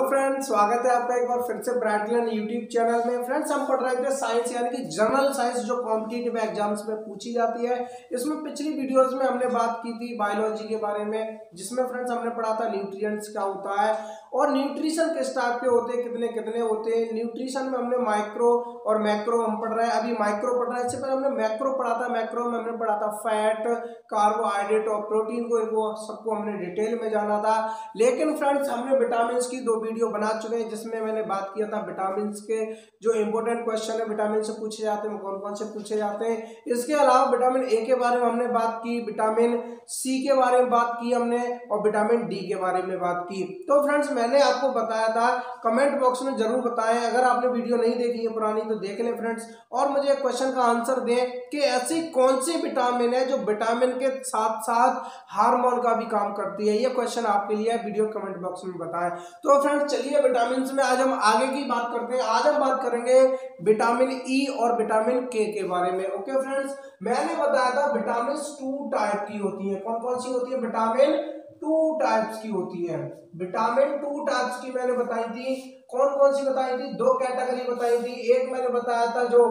Friends, स्वागत है आपका एक बार फिर से ब्राइटलर्न यूट्यूब चैनल में। फ्रेंड्स, हम पढ़ रहे थे साइंस यानी कि जनरल साइंस जो कॉम्पिटिटिव एग्जाम्स में पूछी जाती है। इसमें पिछली वीडियोस में हमने बात की थी बायोलॉजी के बारे में, जिसमें फ्रेंड्स हमने पढ़ा था न्यूट्रिएंट्स क्या होता है और न्यूट्रिशन किस टाइप के होते हैं, कितने कितने होते हैं। न्यूट्रिशन में हमने माइक्रो और मैक्रो हम पढ़ रहे हैं, अभी माइक्रो पढ़ रहे हैं। इससे पहले हमने मैक्रो पढ़ा था। मैक्रो में हमने पढ़ा था फैट, कार्बोहाइड्रेट और प्रोटीन को, इनको सबको हमने डिटेल में जाना था। लेकिन फ्रेंड्स, हमने विटामिन की दो वीडियो बना चुके हैं, जिसमें मैंने बात किया था विटामिन के जो इंपॉर्टेंट क्वेश्चन है विटामिन से पूछे जाते हैं, कौन कौन से पूछे जाते हैं। इसके अलावा विटामिन ए के बारे में हमने बात की, विटामिन सी के बारे में बात की हमने और विटामिन डी के बारे में बात की। तो फ्रेंड्स, मैंने आपको बताया था, कमेंट बॉक्स में जरूर बताएं। अगर आपने वीडियो नहीं देखी है पुरानी तो देख लें फ्रेंड्स, और मुझे एक क्वेश्चन का आंसर दें कि ऐसी कौन सी विटामिन है जो विटामिन के साथ साथ हार्मोन का भी काम करती है। ये क्वेश्चन आपके लिए है, वीडियो कमेंट बॉक्स में बताएं। तो फ्रेंड्स, चलिए विटामिन में आज हम आगे की बात करते हैं। आज हम बात करेंगे विटामिन ई और विटामिन के बारे में। ओके फ्रेंड्स, मैंने बताया था विटामिन 2 टाइप की होती है। कौन कौन सी होती है? विटामिन 2 टाइप्स की होती है। विटामिन 2 टाइप्स की मैंने बताई थी। कौन कौन सी बताई थी? दो कैटेगरी बताई थी। एक मैंने बताया था जो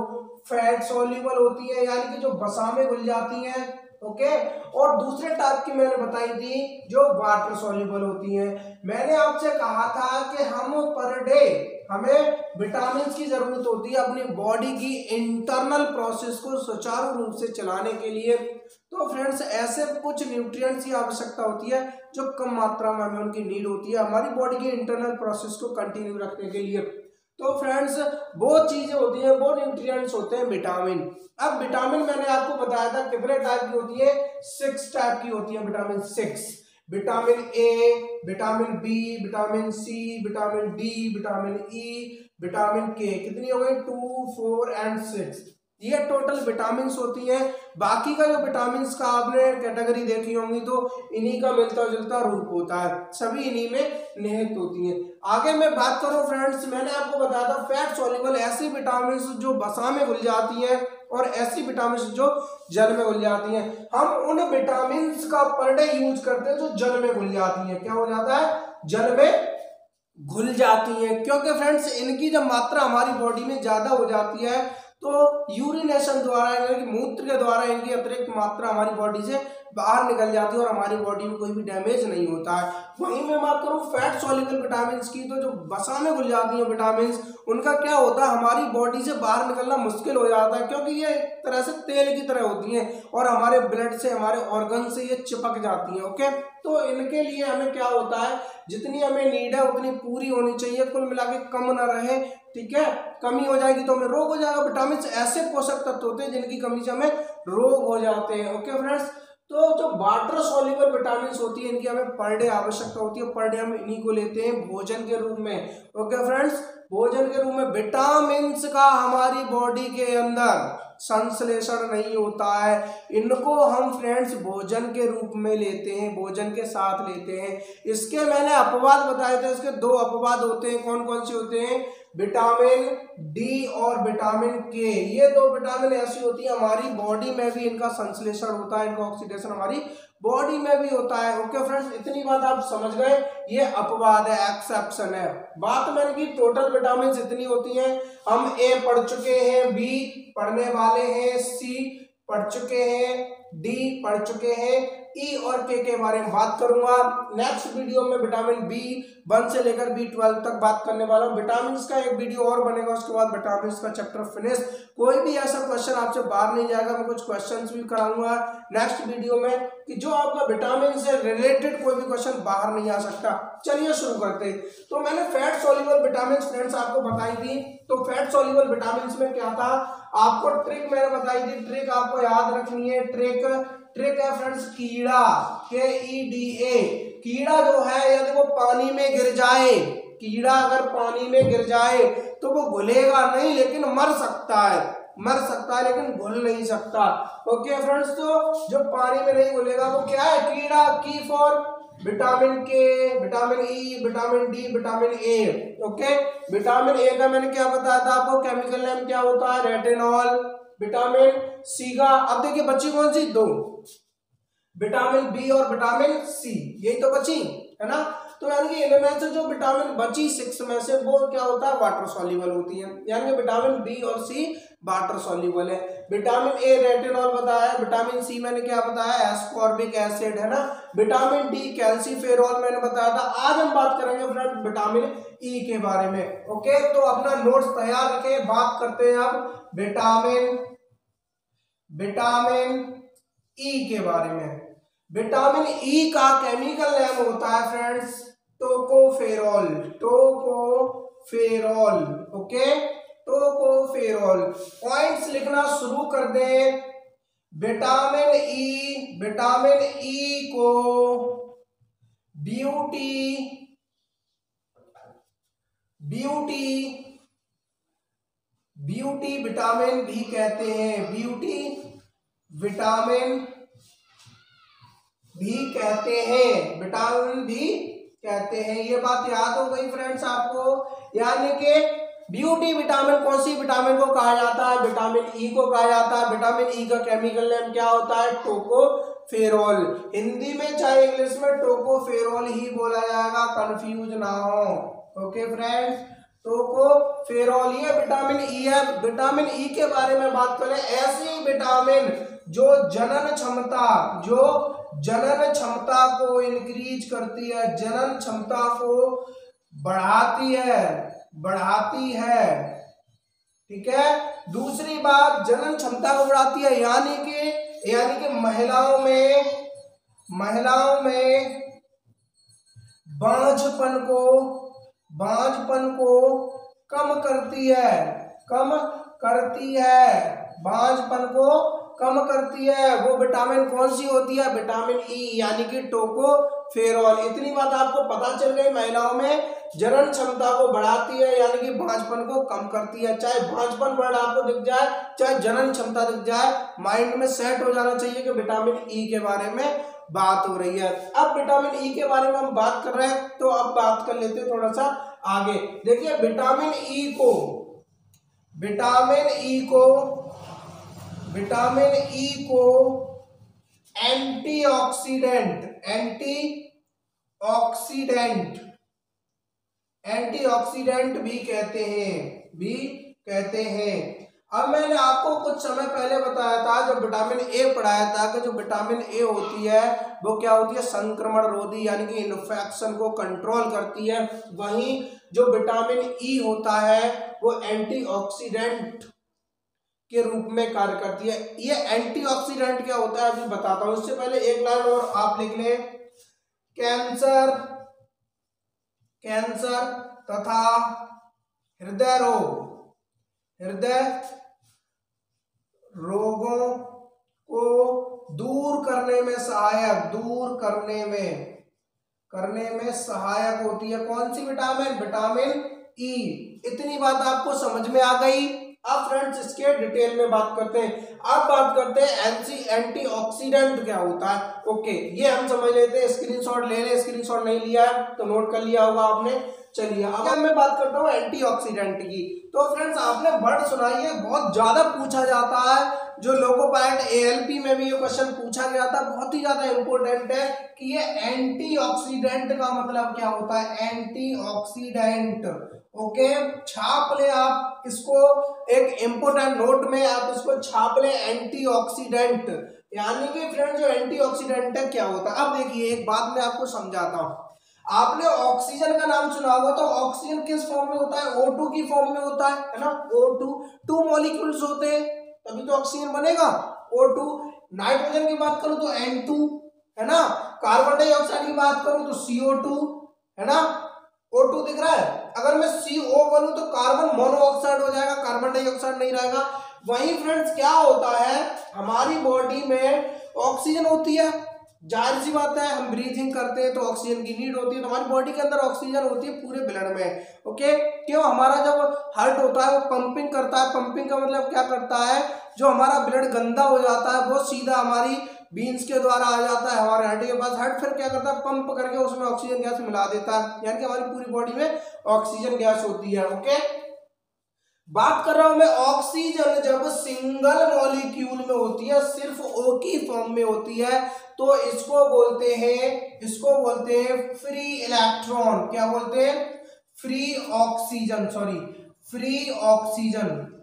फैट सोल्यूबल होती है, यानी कि जो वसा में घुल जाती है। ओके, और दूसरे टाइप की मैंने बताई थी जो वाटर सोल्यूबल होती हैं। मैंने आपसे कहा था कि हम पर डे हमें विटामिन की जरूरत होती है अपनी बॉडी की इंटरनल प्रोसेस को सुचारू रूप से चलाने के लिए। तो फ्रेंड्स, ऐसे कुछ न्यूट्रिएंट्स की आवश्यकता होती है जो कम मात्रा में हमें उनकी नीड होती है हमारी बॉडी की इंटरनल प्रोसेस को कंटिन्यू रखने के लिए। तो फ्रेंड्स, वो चीजें होती हैं, वो न्यूट्रिएंट्स होते हैं विटामिन। अब विटामिन मैंने आपको बताया था कितने टाइप की होती है? 6 टाइप की होती है vitamin 6। Vitamin A, vitamin B, vitamin C, vitamin D, vitamin E, vitamin K. कितनी हो गई? 2, 4 एंड 6। ये टोटल विटामिन होती हैं। बाकी का जो विटामिन का आपने कैटेगरी देखी होंगी तो इन्हीं का मिलता जुलता रूप होता है, सभी इन्हीं में निहित होती हैं। आगे मैं बात करूं फ्रेंड्स, मैंने आपको बताया था फैट सॉल्युबल ऐसी विटामिन जो वसा में घुल जाती हैं और ऐसी विटामिन जो जल में घुल जाती हैं। हम उन विटामिन का पर डे यूज करते हैं जो जल में घुल जाती हैं। क्या हो जाता है? जल में घुल जाती हैं, क्योंकि फ्रेंड्स इनकी जब मात्रा हमारी बॉडी में ज्यादा हो जाती है तो यूरिनेशन द्वारा यानी कि मूत्र के द्वारा इनकी अतिरिक्त मात्रा हमारी बॉडी से बाहर निकल जाती है और हमारी बॉडी में कोई भी डैमेज नहीं होता है। वहीं मैं बात करूं फैट सॉल्युबल विटामिन की, तो जो वसा में घुल जाती हैं विटामिन, उनका क्या होता है? हमारी बॉडी से बाहर निकलना मुश्किल हो जाता है, क्योंकि ये एक तरह से तेल की तरह होती हैं और हमारे ब्लड से, हमारे ऑर्गन से ये चिपक जाती हैं। ओके, तो इनके लिए हमें क्या होता है? जितनी हमें नीड है उतनी पूरी होनी चाहिए, कुल मिला के कम ना रहे। ठीक है, कमी हो जाएगी तो हमें रोग हो जाएगा। विटामिन ऐसे पोषक तत्व होते हैं जिनकी कमी से हमें रोग हो जाते हैं। ओके फ्रेंड्स, तो जो वाटर सॉल्युबल विटामिन होती है इनकी हमें पर डे आवश्यकता होती है। पर डे हम इन्हीं को लेते हैं भोजन के रूप में। ओके फ्रेंड्स, भोजन के रूप में विटामिन का हमारी बॉडी के अंदर संश्लेषण नहीं होता है। इनको हम फ्रेंड्स भोजन के रूप में लेते हैं, भोजन के साथ लेते हैं। इसके मैंने अपवाद बताए थे, इसके दो अपवाद होते हैं। कौन कौन से होते हैं? विटामिन डी और विटामिन के। ये दो विटामिन ऐसी होती है हमारी बॉडी में भी इनका संश्लेषण होता है, इनका ऑक्सीडेशन हमारी बॉडी में भी होता है। ओके फ्रेंड्स, इतनी बात आप समझ गए। ये अपवाद है, एक्सेप्शन है। बात मैंने की टोटल विटामिन इतनी होती हैं। हम ए पढ़ चुके हैं, बी पढ़ने वाले हैं, सी पढ़ चुके हैं, डी पढ़ चुके हैं, ई और के बारे में बात करूंगा। नेक्स्ट वीडियो में विटामिन B1 से लेकर B12 तक बात करने वाला हूं। विटामिन का एक वीडियो और बनेगा, उसके बाद विटामिन का चैप्टर फिनिश। कोई भी ऐसा क्वेश्चन आपसे बाहर नहीं जाएगा। मैं कुछ क्वेश्चंस भी कराऊंगा नेक्स्ट वीडियो में कि जो आपका विटामिन से रिलेटेड कोई भी क्वेश्चन बाहर नहीं आ सकता। चलिए शुरू करते हैं। तो मैंने फैट सॉल्युबल विटामिन फ्रेंड्स आपको बताई थी। तो फैट सॉल्युबल विटामिन में क्या था? आपको ट्रिक मैंने बताई थी, ट्रिक आपको याद रखनी है। ट्रिक है फ्रेंड्स कीड़ा, KEDA। कीड़ा जो है यदि वो पानी में गिर जाए, कीड़ा अगर पानी में गिर जाए तो वो घुलेगा नहीं लेकिन मर सकता है लेकिन घुल नहीं सकता। ओके फ्रेंड्स, तो जो पानी में नहीं घुलेगा वो क्या है? कीड़ा। की फॉर विटामिन के, vitamin E, vitamin D, vitamin A. Okay, vitamin A का मैंने क्या बताया था आपको? केमिकल नेम क्या होता है? रेटिनॉल। विटामिन सी का, अब देखिए बची कौन सी? दो, विटामिन बी और विटामिन सी, यही तो बची है ना। तो यानी कि इनमें से जो विटामिन बची 6 में से वो क्या होता है, वाटर सॉल्युबल होती है, यानी कि विटामिन बी और सी वाटर सॉल्युबल है। विटामिन ए रेटिनॉल बताया, विटामिन सी मैंने क्या बताया, एस्कॉर्बिक एसिड है ना, विटामिन डी कैल्सीफेरॉल मैंने बताया था। आज हम बात करेंगे फ्रेंड विटामिन ई के बारे में। ओके, तो अपना नोट्स तैयार रखें, बात करते हैं अब विटामिन ई के बारे में। विटामिन ई का केमिकल नेम होता है friends tocopherol, tocopherol. Okay, tocopherol. Points लिखना शुरू कर दें। विटामिन ई को ब्यूटी विटामिन भी कहते हैं, ब्यूटी विटामिन भी कहते हैं, विटामिन भी कहते हैं। ये बात याद हो गई फ्रेंड्स आपको, यानी कि ब्यूटी विटामिन कौन सी विटामिन को कहा जाता है, विटामिन ई को कहा जाता है। विटामिन ई का केमिकल नेम क्या होता है, टोकोफेरॉल। हिंदी में चाहे इंग्लिश में टोकोफेरॉल ही बोला जाएगा, कंफ्यूज ना हो। ओके फ्रेंड्स, टोकोफेरॉल ये विटामिन ई है। विटामिन ई के बारे में बात करें, ऐसी विटामिन जो जनन क्षमता को इंक्रीज करती है, जनन क्षमता को बढ़ाती है। ठीक है, दूसरी बात जनन क्षमता को बढ़ाती है, यानी कि महिलाओं में बांझपन को कम करती है। वो विटामिन कौन सी होती है, विटामिन ई, यानी कि टोकोफेरॉल। इतनी बात आपको पता चल गई, महिलाओं में जनन क्षमता को बढ़ाती है, यानी कि बांझपन को कम करती है। चाहे बांझपन वर्ड आपको दिख जाए, चाहे जनन क्षमता दिख जाए, माइंड में सेट हो जाना चाहिए कि विटामिन ई के बारे में बात हो रही है। अब विटामिन ई के बारे में हम बात कर रहे हैं, तो अब बात कर लेते हैं थोड़ा सा आगे। देखिए विटामिन ई को एंटीऑक्सीडेंट भी कहते हैं। अब मैंने आपको कुछ समय पहले बताया था, जब विटामिन ए पढ़ाया था, कि जो विटामिन ए होती है वो क्या होती है, संक्रमण रोधी, यानी कि इन्फेक्शन को कंट्रोल करती है। वहीं जो विटामिन ई होता है वो एंटीऑक्सीडेंट के रूप में कार्य करती है। ये एंटीऑक्सीडेंट क्या होता है अभी बताता हूं, इससे पहले एक लाइन और आप लिख लें। कैंसर तथा हृदय रोगों को दूर करने में सहायक होती है। कौन सी विटामिन, विटामिन ई। इतनी बात आपको समझ में आ गई। अब फ्रेंड्स इसके डिटेल में बात करते हैं। अब बात करते हैं एंटीऑक्सीडेंट क्या होता है। ओके, ये हम समझ लेते हैं, स्क्रीनशॉट ले लें। स्क्रीनशॉट नहीं लिया है तो नोट कर लिया होगा आपने। चलिए अब मैं बात करता हूँ एंटीऑक्सीडेंट की। तो फ्रेंड्स आपने वर्ड सुना, ये बहुत ज्यादा पूछा जाता है, जो लोगो पायलट ALP में भी ये क्वेश्चन पूछा गया था, बहुत ही ज्यादा इंपॉर्टेंट है कि ये एंटीऑक्सीडेंट का मतलब क्या होता है, एंटीऑक्सीडेंट। ओके, छाप ले आप इसको, एक इंपॉर्टेंट नोट में आप इसको छाप ले, एंटीऑक्सीडेंट। यानी कि फ्रेंड्स जो एंटीऑक्सीडेंट है क्या होता है। अब देखिए एक बात मैं आपको समझाता हूँ। आपने ऑक्सीजन का नाम सुना होगा, तो ऑक्सीजन किस फॉर्म में होता है, O2 की फॉर्म में होता है ना। O2 2 मॉलिक्यूल्स होते हैं तभी तो ऑक्सीजन बनेगा, O2। नाइट्रोजन की बात करूं तो N2 है ना, कार्बन डाइऑक्साइड की बात करूं तो CO2 है ना, O2 दिख रहा है। अगर मैं CO बोलूं तो कार्बन मोनोऑक्साइड हो जाएगा, कार्बन डाइऑक्साइड नहीं रहेगा। वहीं फ्रेंड्स क्या होता है, हमारी बॉडी में ऑक्सीजन होती है, जाहिर सी बात है, हम ब्रीथिंग करते हैं तो ऑक्सीजन की नीड होती है, तो हमारी बॉडी के अंदर ऑक्सीजन होती है पूरे ब्लड में। ओके, क्यों, हमारा जब हार्ट होता है वो पंपिंग करता है। पंपिंग का मतलब क्या करता है, जो हमारा ब्लड गंदा हो जाता है वो सीधा हमारी बीन्स के द्वारा आ जाता है हमारे हार्ट के पास। हार्ट फिर क्या करता है, पंप करके उसमें ऑक्सीजन गैस मिला देता है, यानी कि हमारी पूरी बॉडी में ऑक्सीजन गैस होती है। ओके, बात कर रहा हूं मैं ऑक्सीजन जब सिंगल मॉलिक्यूल में होती है, सिर्फ O की फॉर्म में होती है, तो इसको बोलते हैं फ्री इलेक्ट्रॉन। क्या बोलते हैं? Free oxygen, sorry free oxygen.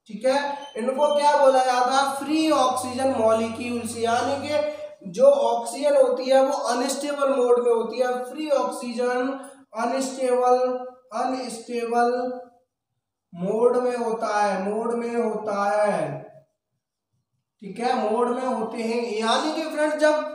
ठीक है, इनको क्या बोला जाता है? Free oxygen molecules. यानी कि जो ऑक्सीजन होती है वो अनस्टेबल मोड में होती है। फ्री ऑक्सीजन अनस्टेबल मोड में होता है। ठीक है, मोड में होते हैं। यानी कि फ्रेंड्स जब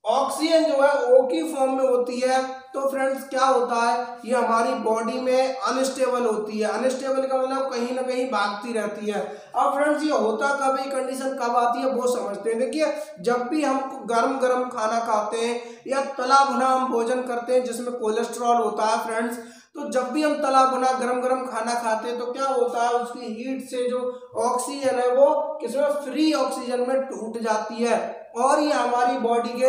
ऑक्सीजन जो है O की फॉर्म में होती है तो फ्रेंड्स क्या होता है, ये हमारी बॉडी में अनस्टेबल होती है। अनस्टेबल का मतलब कहीं ना कहीं भागती रहती है। अब फ्रेंड्स ये होता कब है, कंडीशन कब आती है वो समझते हैं। देखिए, जब भी हम गरम गरम खाना खाते हैं या तला भुना हम भोजन करते हैं जिसमें कोलेस्ट्रॉल होता है फ्रेंड्स, तो जब भी हम तला भुना गरम गरम खाना खाते हैं तो क्या होता है, उसकी हीट से जो ऑक्सीजन है वो किसमें, फ्री ऑक्सीजन में टूट जाती है। और ये हमारी बॉडी के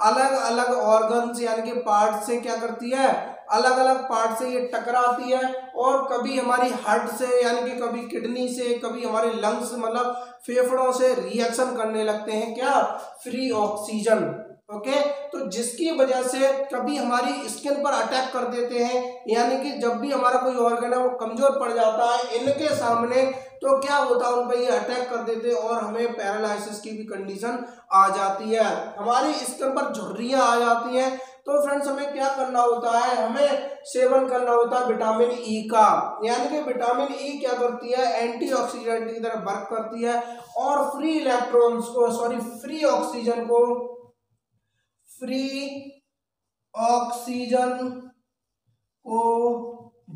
अलग अलग ऑर्गन्स यानी कि पार्ट से क्या करती है, अलग अलग पार्ट से ये टकराती है। और कभी हमारी हार्ट से यानी कि कभी किडनी से, कभी हमारे लंग्स मतलब फेफड़ों से रिएक्शन करने लगते हैं। क्या? Free oxygen. ओके, तो जिसकी वजह से कभी हमारी स्किन पर अटैक कर देते हैं, यानी कि जब भी हमारा कोई ऑर्गन है वो कमजोर पड़ जाता है इनके सामने, तो क्या होता है, उन पर ये अटैक कर देते हैं और हमें पैरालिसिस की भी कंडीशन आ जाती है, हमारी स्किन पर झुर्रियां आ जाती हैं। तो फ्रेंड्स हमें क्या करना होता है, हमें सेवन करना होता है विटामिन ई का। यानी कि विटामिन ई क्या करती है, एंटीऑक्सीडेंट की तरह वर्क करती है और फ्री इलेक्ट्रॉन्स को, सॉरी फ्री ऑक्सीजन को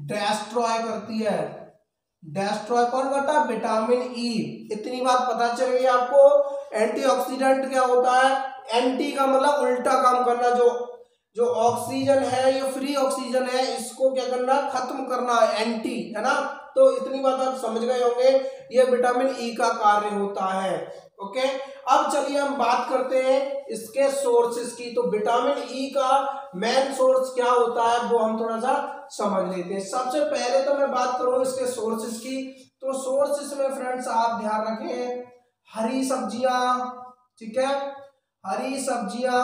डिस्ट्रॉय करती है। डिस्ट्रॉय कौन करता है? Vitamin E. इतनी बात पता चल गई आपको। एंटीऑक्सीडेंट क्या होता है? एंटी का मतलब उल्टा काम करना। जो ऑक्सीजन है, ये फ्री ऑक्सीजन है, इसको क्या करना, खत्म करना, एंटी, है ना। तो इतनी बात आप समझ गए होंगे, ये विटामिन ई का कार्य होता है। ओके, अब चलिए हम बात करते हैं इसके सोर्सेस की। तो विटामिन ई का मेन सोर्स क्या होता है वो हम थोड़ा सा समझ लेते हैं। सबसे पहले तो मैं बात करूं इसके सोर्सेस की, तो सोर्सेस में फ्रेंड्स आप ध्यान रखें, हरी सब्जियां। ठीक है, हरी सब्जियां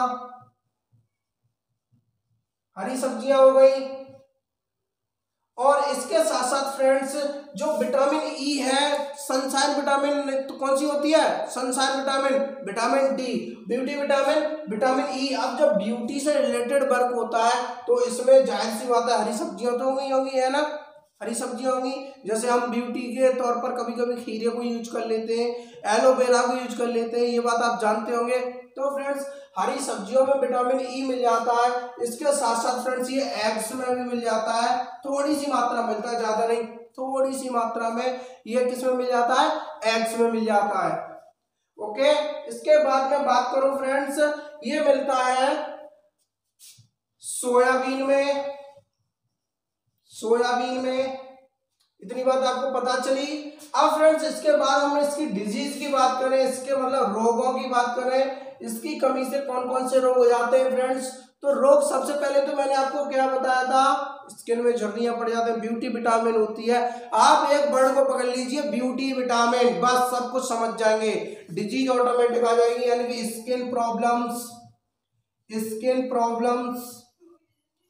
हो गई। और इसके साथ साथ फ्रेंड्स जो विटामिन ई है, सनशाइन विटामिन तो कौन सी होती है, sunshine vitamin, vitamin D, beauty vitamin, vitamin E. अब जब ब्यूटी से रिलेटेड वर्क होता है तो इसमें जाहिर सी बात है हरी सब्जियां तो होंगी, है ना, हरी सब्जियां होंगी। जैसे हम ब्यूटी के तौर पर कभी कभी खीरे को यूज कर लेते हैं, एलोवेरा को यूज कर लेते हैं, ये बात आप जानते होंगे। तो फ्रेंड्स हरी सब्जियों में विटामिन ई मिल जाता है। इसके साथ साथ फ्रेंड्स ये एग्स में भी मिल जाता है, थोड़ी सी मात्रा मिलता है, ज्यादा नहीं, थोड़ी सी मात्रा में ये किसमें मिल जाता है, एग्स में मिल जाता है। ओके, इसके बाद में बात करूं फ्रेंड्स, ये मिलता है सोयाबीन में। इतनी बात आपको पता चली। अब फ्रेंड्स इसके बाद हम इसकी डिजीज की बात करें, इसके मतलब रोगों की बात करें, इसकी कमी से कौन कौन से रोग हो जाते हैं फ्रेंड्स। तो रोग सबसे पहले तो मैंने आपको क्या बताया था, स्किन में झुर्रियां पड़ जाते हैं, ब्यूटी विटामिन होती है। आप एक वर्ड को पकड़ लीजिए, ब्यूटी विटामिन, बस सब कुछ समझ जाएंगे, डिजीज ऑटोमेटिक आ जाएगी। यानी कि स्किन प्रॉब्लम्स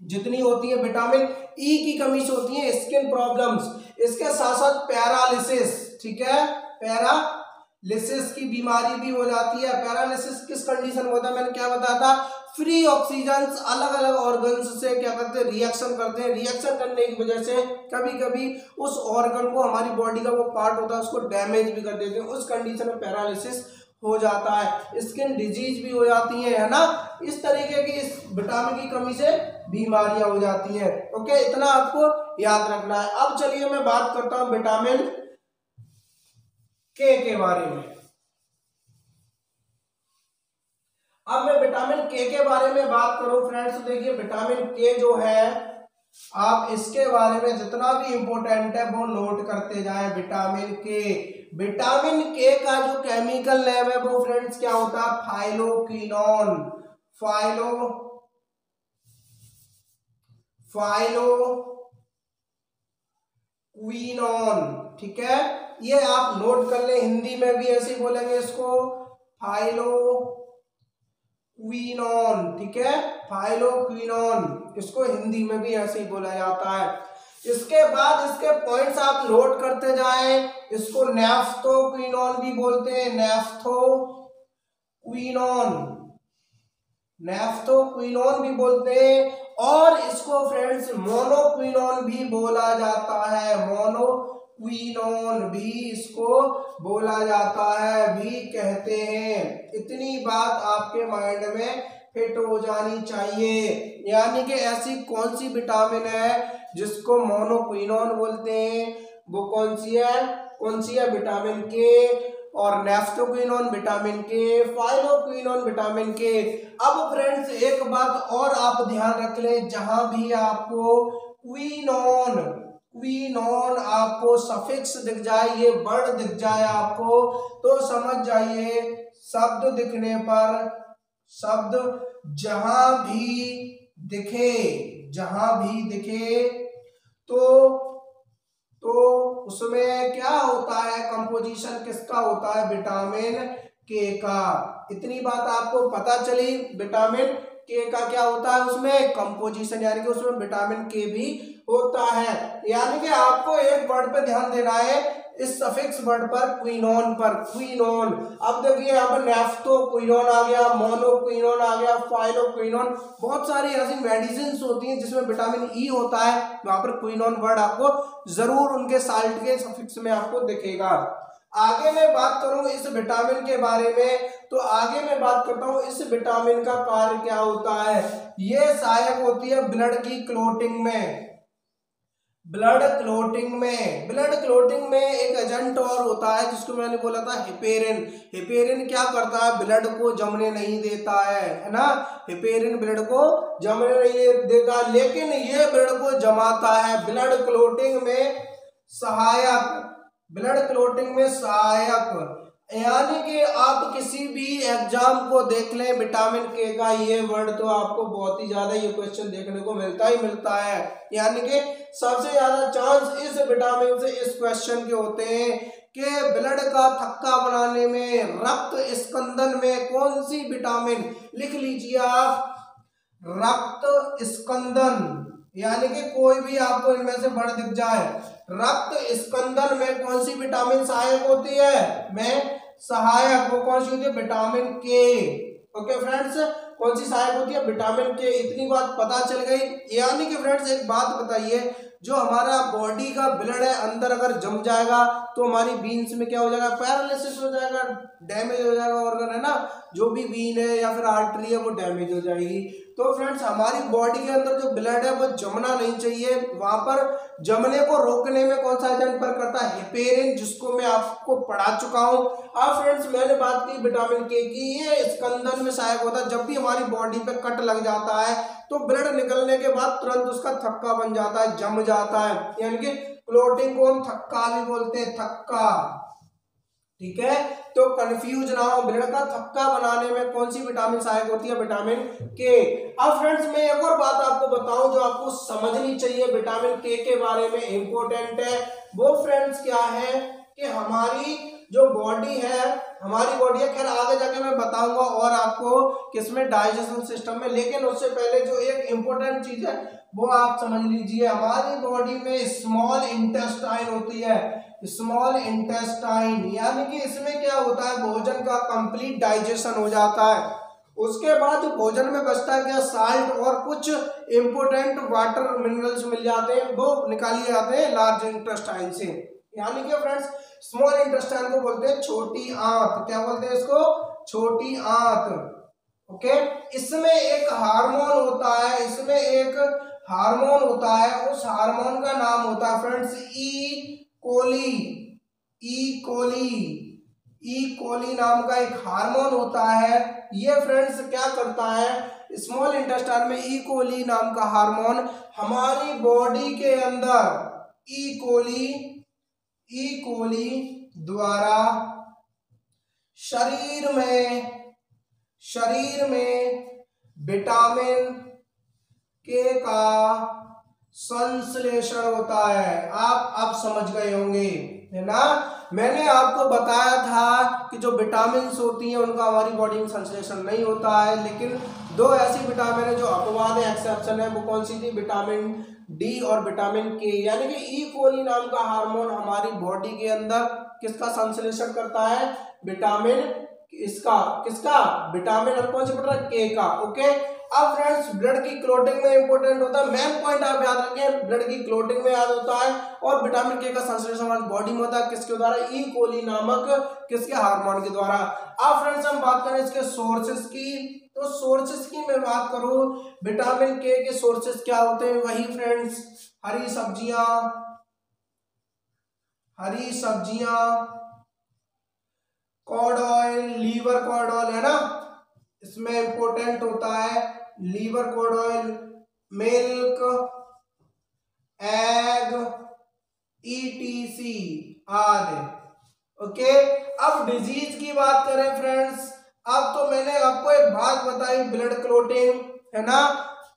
जितनी होती है विटामिन ई की कमी से होती है स्किन प्रॉब्लम्स। इसके साथ साथ पैरालिसिस, ठीक है, पैरालिसिस की बीमारी भी हो जाती है। पैरालिसिस किस कंडीशन में होता है, मैंने क्या बताया था, फ्री ऑक्सीजन अलग अलग ऑर्गन्स से क्या करते हैं, रिएक्शन करते हैं। रिएक्शन करने की वजह से कभी कभी उस ऑर्गन को, हमारी बॉडी का वो पार्ट होता है, उसको डैमेज भी कर देते हैं। उस कंडीशन में पैरालिसिस हो जाता है, स्किन डिजीज भी हो जाती है ना। इस तरीके की इस विटामिन की कमी से बीमारियां हो जाती हैं। ओके, इतना आपको याद रखना है। अब चलिए मैं बात करता हूं विटामिन के बारे में। अब मैं विटामिन के बारे में बात करूं फ्रेंड्स, तो देखिए विटामिन के जो है, आप इसके बारे में जितना भी इंपॉर्टेंट है वो नोट करते जाएं। विटामिन के का जो केमिकल नेम है वो फ्रेंड्स क्या होता है, फाइलोक्विनोन। क्विनोन, ठीक है, ये आप नोट कर ले, हिंदी में भी ऐसे ही बोलेंगे इसको, फाइलोक्विनोन, ठीक है, फाइलोक्विनोन, इसको हिंदी में भी ऐसे ही बोला जाता है। इसके बाद इसके पॉइंट्स आप नोट करते जाएं, इसको नैफ्थोक्विनोन भी बोलते हैं, नैफ्थोक्विनोन भी बोलते हैं, और इसको फ्रेंड्स मोनोक्विनोन भी बोला जाता है, मोनोक्विनोन भी इसको बोला जाता है, भी कहते हैं। इतनी बात आपके माइंड में फिट हो जानी चाहिए। यानी कि ऐसी कौन सी विटामिन है जिसको मोनोक्विनोन बोलते हैं, वो कौन सी है, विटामिन के, और नैफ्थोक्विनोन विटामिन के, फाइलोक्विनोन विटामिन के। अब फ्रेंड्स एक बात और आप ध्यान रख लें, जहां भी आपको क्विनोन आपको सफिक्स दिख जाए, ये वर्ड दिख जाए आपको, तो समझ जाइए शब्द दिखने पर, शब्द जहां भी दिखे तो उसमें क्या होता है, कंपोजिशन किसका होता है, विटामिन के का। इतनी बात आपको पता चली, विटामिन के का क्या होता है, उसमें कंपोजिशन, यानी कि उसमें विटामिन के भी होता है। यानी कि आपको एक वर्ड पे ध्यान देना है, इस सफिक्स वर्ड पर, क्विनोन पर, क्विनोन। अब देखिए यहाँ पर नैफ्थोक्विनोन आ गया, मोनोक्विनोन आ गया, फाइलोक्विनोन, बहुत सारी ऐसी मेडिसिन होती हैं जिसमें विटामिन ई होता है, वहां पर क्विनोन वर्ड आपको जरूर उनके साल्ट के सफिक्स में आपको दिखेगा। आगे मैं बात करूं इस विटामिन के बारे में, तो आगे मैं बात करता हूं इस विटामिन का कार्य क्या होता है। ये सहायक होती है ब्लड की क्लोटिंग में, ब्लड क्लोटिंग में एक एजेंट और होता है जिसको मैंने बोला था हिपेरिन क्या करता है, ब्लड को जमने नहीं देता है ना, हिपेरिन ब्लड को जमने नहीं देता, लेकिन ये ब्लड को जमाता है, ब्लड क्लोटिंग में सहायक। यानी कि आप किसी भी एग्जाम को देख लें, विटामिन के का ये वर्ड तो आपको बहुत ही ज्यादा ये क्वेश्चन देखने को मिलता है। यानी कि सबसे ज्यादा चांस इस विटामिन से इस क्वेश्चन के होते हैं कि ब्लड का थक्का बनाने में, रक्त स्कंदन में कौन सी विटामिन, लिख लीजिए आप, रक्त स्कंदन, यानी कि कोई भी आपको इनमें से वर्ड दिख जाए, रक्त स्कंदन में कौन सी विटामिन सहायक होती है, वो कौन सी होती है, विटामिन के। ओके फ्रेंड्स, कौन सी सहायक होती है, विटामिन के। इतनी बात पता चल गई। यानी कि फ्रेंड्स एक बात बताइए, जो हमारा बॉडी का ब्लड है अंदर अगर जम जाएगा तो हमारी बीन्स में क्या हो जाएगा, पैरालिसिस हो जाएगा, डैमेज हो जाएगा ऑर्गन, है ना, जो भी बीन है या फिर आर्टरी है वो डैमेज हो जाएगी। तो फ्रेंड्स हमारी बॉडी के अंदर जो ब्लड है वो जमना नहीं चाहिए, वहां पर जमने को रोकने में कौन सा एजेंट पर करता है, हिपेरिन, जिसको मैं आपको पढ़ा चुका हूं। अब फ्रेंड्स मैंने बात की विटामिन के की, ये स्कंदन में सहायक होता है। जब भी हमारी बॉडी पे कट लग जाता है तो ब्लड निकलने के बाद तुरंत उसका थक्का बन जाता है, जम जाता है, यानी कि क्लोटिंग को हम थक्का भी बोलते हैं, थक्का, ठीक है। तो कंफ्यूज ना हो, ब्लड का थक्का बनाने में कौन सी विटामिन सहायक होती है, विटामिन के। अब फ्रेंड्स मैं एक और बात आपको बताऊं जो आपको समझनी चाहिए विटामिन के बारे में, इंपॉर्टेंट है। वो फ्रेंड्स क्या है कि हमारी जो बॉडी है, खैर आगे जाके मैं बताऊंगा और आपको किसमें, डाइजेशन सिस्टम में। लेकिन उससे पहले जो एक इंपॉर्टेंट चीज है वो आप समझ लीजिए, हमारी बॉडी में स्मॉल इंटेस्टाइन होती है, स्मॉल इंटेस्टाइन, यानी कि इसमें क्या होता है, भोजन का कंप्लीट डाइजेशन हो जाता है। उसके बाद जो भोजन में बचता है क्या, साल्ट और कुछ इंपोर्टेंट वाटर मिनरल्स मिल जाते हैं, वो निकाले जाते हैं लार्ज इंटेस्टाइन से। यानी कि फ्रेंड्स स्मॉल इंटेस्टाइन को बोलते हैं छोटी आंत, क्या बोलते हैं इसको, छोटी आंत। ओके, इसमें एक हार्मोन होता है, उस हार्मोन का नाम होता है फ्रेंड्स ई कोली नाम का एक हार्मोन होता है। ये फ्रेंड्स क्या करता है, स्मॉल इंटेस्टाइन में ई कोली नाम का हार्मोन हमारी बॉडी के अंदर ई कोली द्वारा शरीर में विटामिन के का संश्लेषण होता है। आप अब समझ गए होंगे, है ना। मैंने आपको बताया था कि जो विटामिन होती हैं उनका हमारी बॉडी में संश्लेषण नहीं होता है, लेकिन दो ऐसी विटामिन है जो अपवाद है, एक्सेप्शन है। वो कौन सी थी? विटामिन डी और विटामिन के, यानी कि ई कोली नाम का हार्मोन हमारी बॉडी के अंदर किसका संश्लेषण करता है? विटामिन किसका? विटामिन कौन से बेटा? के का। ओके। अब फ्रेंड्स ब्लड की क्लोटिंग में इंपॉर्टेंट होता है, मेन पॉइंट आप याद रखें, ब्लड की क्लोटिंग में याद होता है, और विटामिन के का संश्लेषण हमारी बॉडी में होता है किसके द्वारा? ई कोली नामक किसके हार्मोन के द्वारा। अब फ्रेंड्स हम बात करें इसके सोर्सेस की, तो सोर्सेस की मैं बात करूं, विटामिन के सोर्सेस क्या होते हैं? वही फ्रेंड्स हरी सब्जियां, cod oil, liver cod oil, है ना, इसमें इंपॉर्टेंट होता है liver cod oil, milk, egg, etc आदि। ओके। अब डिजीज की बात करें फ्रेंड्स, अब तो मैंने आपको एक बात बताई, ब्लड क्लोटिंग, है ना,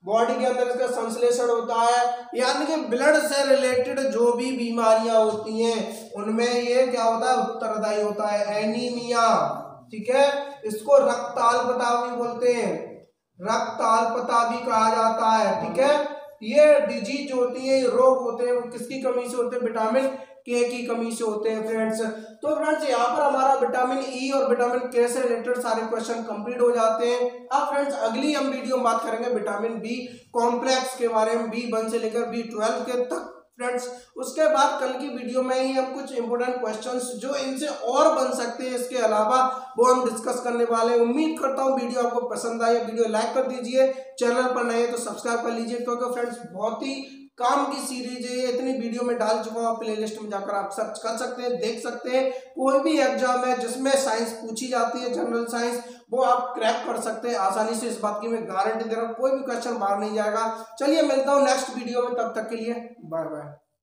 बॉडी के अंदर इसका संश्लेषण होता है, यानी कि ब्लड से रिलेटेड जो भी बीमारियां होती हैं उनमें ये क्या होता है? उत्तरदायी होता है। एनीमिया, ठीक है, इसको रक्ताल्पता भी बोलते हैं, रक्ताल्पता भी कहा जाता है, ठीक है। ये डिजीज होती है, रोग होते हैं, वो किसकी कमी से होते हैं? विटामिन के की कमी से होते हैं फ्रेंड्स। तो फ्रेंड्स यहाँ पर हमारा विटामिन ई और विटामिन के से रिलेटेड सारे क्वेश्चन कंप्लीट हो जाते हैं। अब फ्रेंड्स अगली हम वीडियो में बात करेंगे विटामिन बी कॉम्प्लेक्स के बारे में, B1 से लेकर B12 के तक फ्रेंड्स। उसके बाद कल की वीडियो में ही हम कुछ इंपोर्टेंट क्वेश्चंस जो इनसे और बन सकते हैं इसके अलावा वो हम डिस्कस करने वाले हैं। उम्मीद करता हूँ वीडियो आपको पसंद आए, वीडियो लाइक कर दीजिए, चैनल पर नए हैं तो सब्सक्राइब कर लीजिए, क्योंकि फ्रेंड्स बहुत ही काम की सीरीज है, इतनी वीडियो में डाल चुका हूँ, प्लेलिस्ट में जाकर आप सर्च कर सकते हैं, देख सकते हैं। कोई भी एग्जाम है जिसमें साइंस पूछी जाती है, जनरल साइंस, वो आप क्रैक कर सकते हैं आसानी से, इस बात की मैं गारंटी दे रहा हूँ, कोई भी क्वेश्चन बाहर नहीं जाएगा। चलिए मिलता हूँ नेक्स्ट वीडियो में, तब तक के लिए बाय बाय।